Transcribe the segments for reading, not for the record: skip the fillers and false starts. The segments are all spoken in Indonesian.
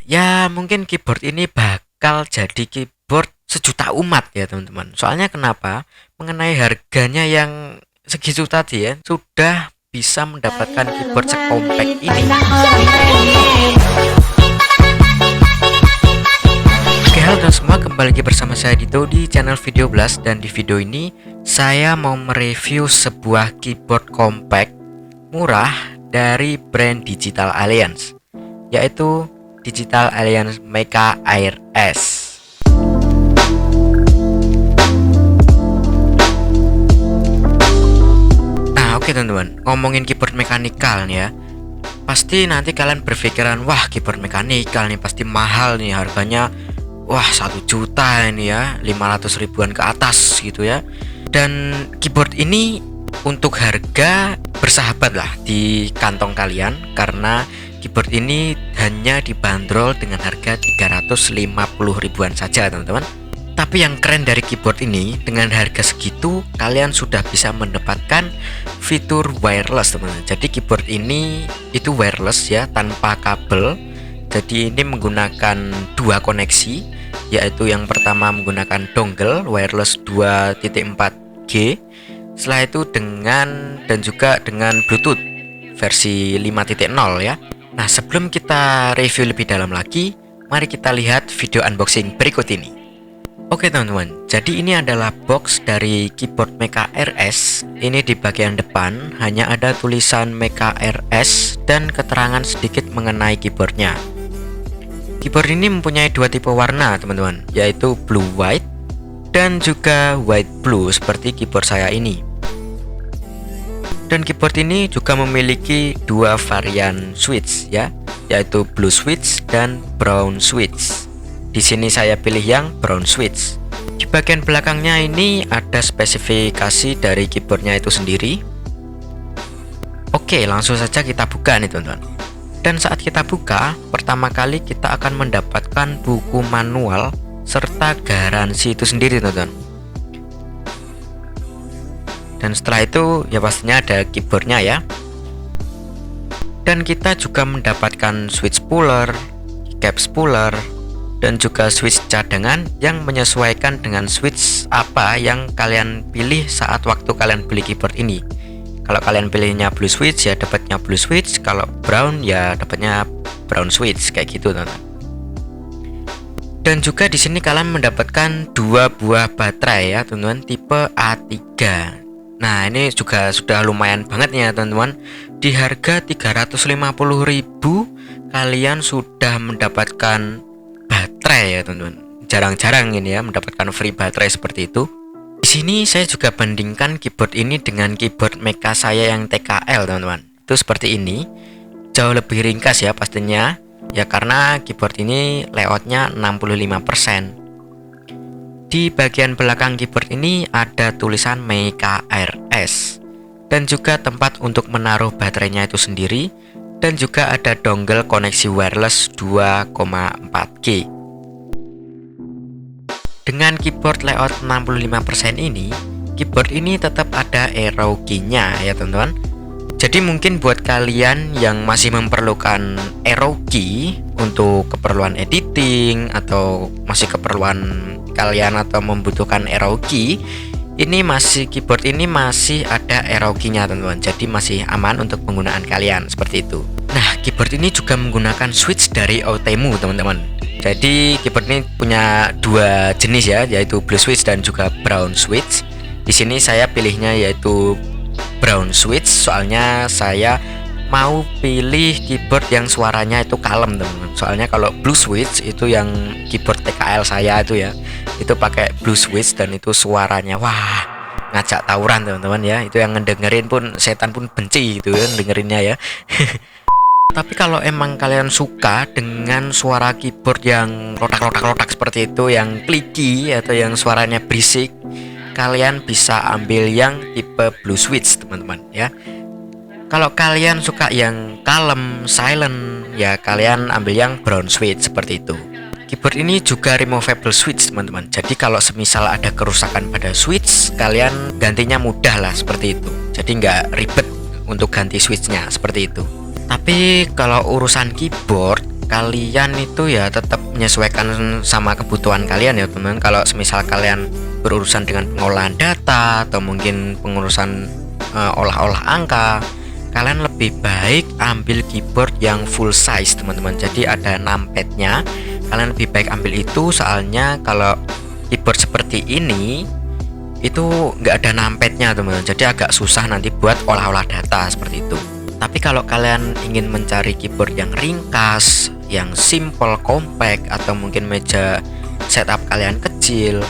ya mungkin keyboard ini bakal jadi keyboard sejuta umat ya teman-teman. Soalnya kenapa? Mengenai harganya yang segitu tadi ya, sudah bisa mendapatkan keyboard sekompak ini. Oke, halo teman semua, kembali lagi bersama saya Dito di channel Video Blast. Dan di video ini saya mau mereview sebuah keyboard compact murah dari brand Digital Alliance, yaitu Digital Alliance Mecha Air S. Nah, oke teman-teman, ngomongin keyboard mekanikal nih ya, pasti nanti kalian berpikiran, wah keyboard mekanikal nih pasti mahal nih harganya. Wah 1 juta ini ya, 500 ribuan ke atas gitu ya. Dan keyboard ini untuk harga bersahabat lah di kantong kalian, karena keyboard ini hanya dibanderol dengan harga 350 ribuan saja teman-teman. Tapi yang keren dari keyboard ini, dengan harga segitu kalian sudah bisa mendapatkan fitur wireless teman-teman. Jadi keyboard ini itu wireless ya, tanpa kabel. Jadi ini menggunakan dua koneksi, yaitu yang pertama menggunakan dongle wireless 2.4G, setelah itu dan juga dengan Bluetooth versi 5.0 ya. Nah, sebelum kita review lebih dalam lagi, mari kita lihat video unboxing berikut ini. Oke teman-teman, jadi ini adalah box dari keyboard Mecha Air S. Ini di bagian depan hanya ada tulisan Mecha Air S dan keterangan sedikit mengenai keyboardnya. Keyboard ini mempunyai dua tipe warna teman-teman, yaitu blue white dan juga white blue seperti keyboard saya ini. Dan keyboard ini juga memiliki dua varian switch ya, yaitu blue switch dan brown switch. Di sini saya pilih yang brown switch. Di bagian belakangnya ini ada spesifikasi dari keyboardnya itu sendiri. Oke, langsung saja kita buka nih teman-teman. Dan saat kita buka, pertama kali kita akan mendapatkan buku manual serta garansi itu sendiri teman-teman. Dan setelah itu ya pastinya ada keyboardnya ya. Dan kita juga mendapatkan switch puller, caps puller, dan juga switch cadangan yang menyesuaikan dengan switch apa yang kalian pilih saat waktu kalian beli keyboard ini. Kalau kalian pilihnya blue switch ya dapatnya blue switch, kalau brown ya dapatnya brown switch kayak gitu teman-teman. Dan juga di sini kalian mendapatkan dua buah baterai ya teman-teman, tipe A3. Nah, ini juga sudah lumayan banget ya teman-teman. Di harga 350.000 kalian sudah mendapatkan baterai ya teman-teman. Jarang-jarang ini ya mendapatkan free baterai seperti itu. Di sini saya juga bandingkan keyboard ini dengan keyboard Mecha saya yang TKL teman-teman. Itu seperti ini. Jauh lebih ringkas ya pastinya. Ya karena keyboard ini layoutnya 65%. Di bagian belakang keyboard ini ada tulisan Mecha Air S. Dan juga tempat untuk menaruh baterainya itu sendiri. Dan juga ada dongle koneksi wireless 2.4G. Dengan keyboard layout 65% ini, keyboard ini tetap ada arrow key-nya ya teman-teman. Jadi mungkin buat kalian yang masih memerlukan arrow key untuk keperluan editing atau masih keperluan kalian atau membutuhkan arrow key, keyboard ini masih ada arrow key-nya teman-teman. Jadi masih aman untuk penggunaan kalian seperti itu. Nah, keyboard ini juga menggunakan switch dari Outemu teman-teman. Jadi keyboard ini punya dua jenis ya, yaitu blue switch dan juga brown switch. Di sini saya pilihnya yaitu brown switch, soalnya saya mau pilih keyboard yang suaranya itu kalem teman-teman. Soalnya kalau blue switch itu yang keyboard TKL saya itu ya, itu pakai blue switch dan itu suaranya wah ngajak tawuran teman-teman ya. Itu yang ngedengerin pun setan pun benci gitu ya dengerinnya ya. Tapi kalau emang kalian suka dengan suara keyboard yang rotak-rotak seperti itu, yang clicky atau yang suaranya berisik, kalian bisa ambil yang tipe blue switch teman-teman ya. Kalau kalian suka yang kalem, silent, ya kalian ambil yang brown switch seperti itu. Keyboard ini juga removable switch teman-teman. Jadi kalau semisal ada kerusakan pada switch, kalian gantinya mudah lah seperti itu. Jadi nggak ribet untuk ganti switchnya seperti itu. Tapi kalau urusan keyboard, kalian itu ya tetap menyesuaikan sama kebutuhan kalian ya teman-teman. Kalau semisal kalian berurusan dengan pengolahan data atau mungkin pengurusan olah-olah angka, kalian lebih baik ambil keyboard yang full size teman-teman. Jadi ada numpadnya, kalian lebih baik ambil itu, soalnya kalau keyboard seperti ini itu nggak ada numpadnya teman-teman, jadi agak susah nanti buat olah-olah data seperti itu. Tapi kalau kalian ingin mencari keyboard yang ringkas, yang simple, compact, atau mungkin meja setup kalian kecil,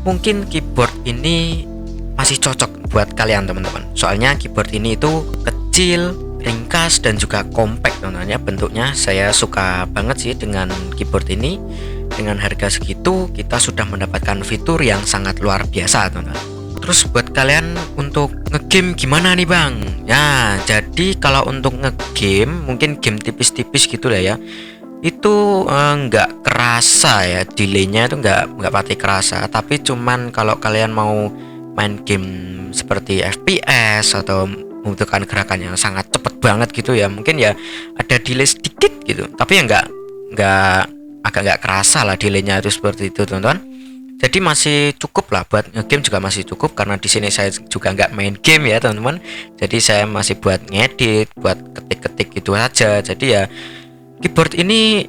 mungkin keyboard ini masih cocok buat kalian teman-teman. Soalnya keyboard ini itu kecil, ringkas, dan juga compact teman-teman. Bentuknya saya suka banget sih dengan keyboard ini. Dengan harga segitu kita sudah mendapatkan fitur yang sangat luar biasa teman-teman. Terus buat kalian untuk ngegame gimana nih bang? Ya jadi kalau untuk ngegame mungkin game tipis-tipis gitu lah ya, itu nggak kerasa ya, delaynya itu nggak pati kerasa. Tapi cuman kalau kalian mau main game seperti FPS atau membutuhkan gerakan yang sangat cepet banget gitu ya, mungkin ya ada delay sedikit gitu. Tapi ya agak nggak kerasa lah delaynya itu seperti itu teman-teman. Jadi masih cukup lah buat ngegame, juga masih cukup karena di sini saya juga nggak main game ya teman-teman. Jadi saya masih buat ngedit, buat ketik-ketik gitu aja. Jadi ya keyboard ini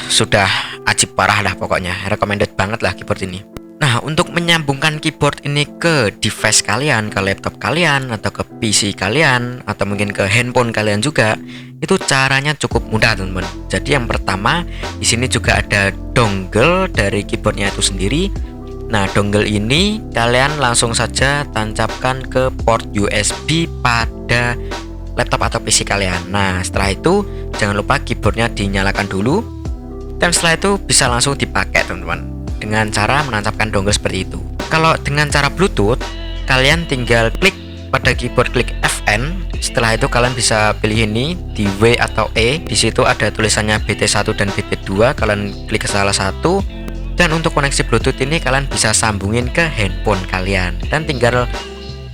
sudah ajib parah lah pokoknya, recommended banget lah keyboard ini. Nah untuk menyambungkan keyboard ini ke device kalian, ke laptop kalian, atau ke PC kalian, atau mungkin ke handphone kalian juga, itu caranya cukup mudah teman-teman. Jadi yang pertama di sini juga ada dongle dari keyboardnya itu sendiri. Nah dongle ini kalian langsung saja tancapkan ke port USB pada laptop atau PC kalian. Nah setelah itu jangan lupa keyboardnya dinyalakan dulu, dan setelah itu bisa langsung dipakai teman-teman dengan cara menancapkan dongle seperti itu. Kalau dengan cara Bluetooth, kalian tinggal klik pada keyboard, klik Fn. Setelah itu kalian bisa pilih ini di W atau E. Di situ ada tulisannya BT1 dan BT2. Kalian klik ke salah satu. Dan untuk koneksi Bluetooth ini kalian bisa sambungin ke handphone kalian. Dan tinggal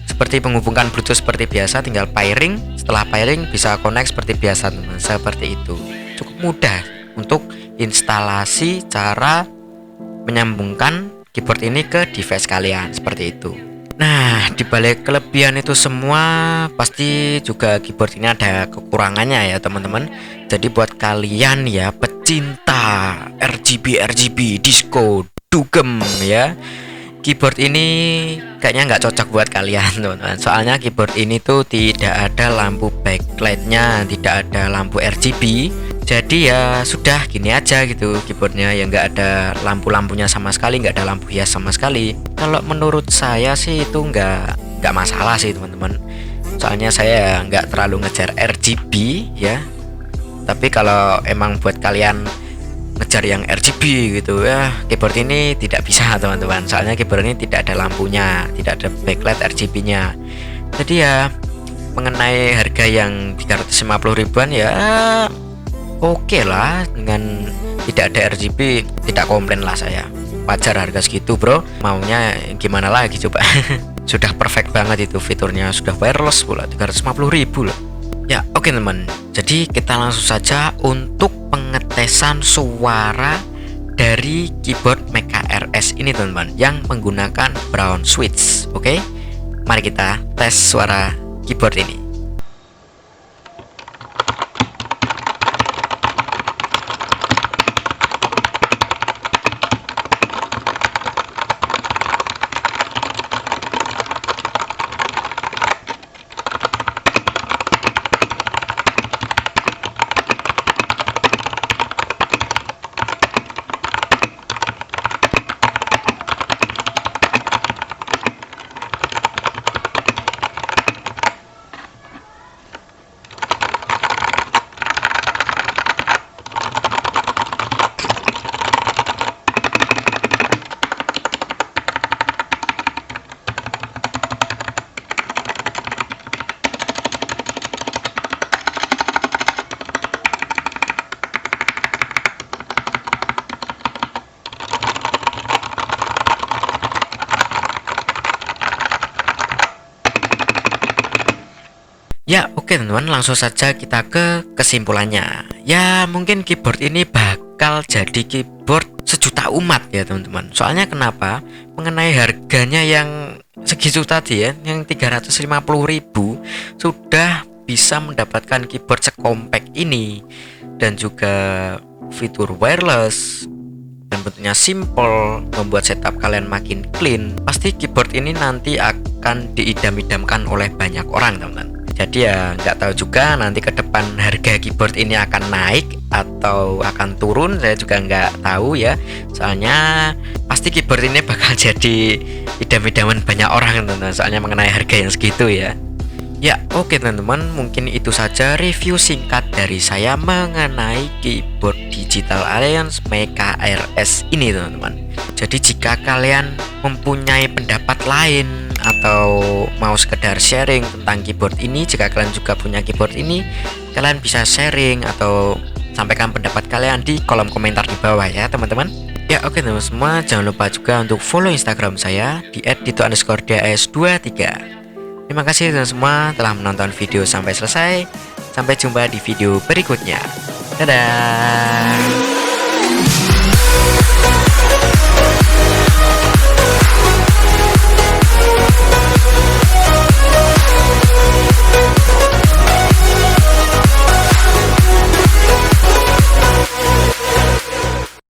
seperti menghubungkan Bluetooth seperti biasa, tinggal pairing. Setelah pairing bisa connect seperti biasa teman-teman. Seperti itu. Cukup mudah untuk instalasi cara menyambungkan keyboard ini ke device kalian seperti itu. Nah, dibalik kelebihan itu semua pasti juga keyboard ini ada kekurangannya ya teman-teman. Jadi buat kalian ya pecinta RGB disco dugem ya, keyboard ini kayaknya nggak cocok buat kalian teman-teman. Soalnya keyboard ini tuh tidak ada lampu backlightnya, tidak ada lampu RGB. Jadi ya sudah gini aja gitu keyboardnya, ya nggak ada lampu-lampunya sama sekali, nggak ada lampu hias sama sekali. Kalau menurut saya sih itu nggak masalah sih teman-teman. Soalnya saya nggak terlalu ngejar RGB ya. Tapi kalau emang buat kalian ngejar yang RGB gitu ya, keyboard ini tidak bisa teman-teman. Soalnya keyboard ini tidak ada lampunya, tidak ada backlight RGB-nya. Jadi ya mengenai harga yang 350 ribuan ya oke lah, dengan tidak ada RGB tidak komplain lah saya. Wajar harga segitu bro, maunya gimana lagi coba. Sudah perfect banget itu fiturnya, sudah wireless pula, 350 ribu loh. Ya oke teman, jadi kita langsung saja untuk pengetesan suara dari keyboard Mecha RS ini teman-teman, yang menggunakan brown switch. Oke, mari kita tes suara keyboard ini. Ya oke teman-teman, langsung saja kita ke kesimpulannya. Ya mungkin keyboard ini bakal jadi keyboard sejuta umat ya teman-teman. Soalnya kenapa? Mengenai harganya yang segitu tadi ya, yang 350.000 sudah bisa mendapatkan keyboard sekompak ini, dan juga fitur wireless dan bentuknya simple, membuat setup kalian makin clean. Pasti keyboard ini nanti akan diidam-idamkan oleh banyak orang teman-teman. Jadi ya nggak tahu juga nanti ke depan harga keyboard ini akan naik atau akan turun, saya juga nggak tahu ya. Soalnya pasti keyboard ini bakal jadi idam-idaman banyak orang teman-teman, soalnya mengenai harga yang segitu ya. Ya oke teman-teman, mungkin itu saja review singkat dari saya mengenai keyboard Digital Alliance Mecha RS ini teman-teman. Jadi jika kalian mempunyai pendapat lain atau mau sekedar sharing tentang keyboard ini, jika kalian juga punya keyboard ini, kalian bisa sharing atau sampaikan pendapat kalian di kolom komentar di bawah ya teman-teman. Ya oke teman-teman semua, jangan lupa juga untuk follow Instagram saya di @dito_das23. Terima kasih teman-teman semua telah menonton video sampai selesai. Sampai jumpa di video berikutnya. Dadah.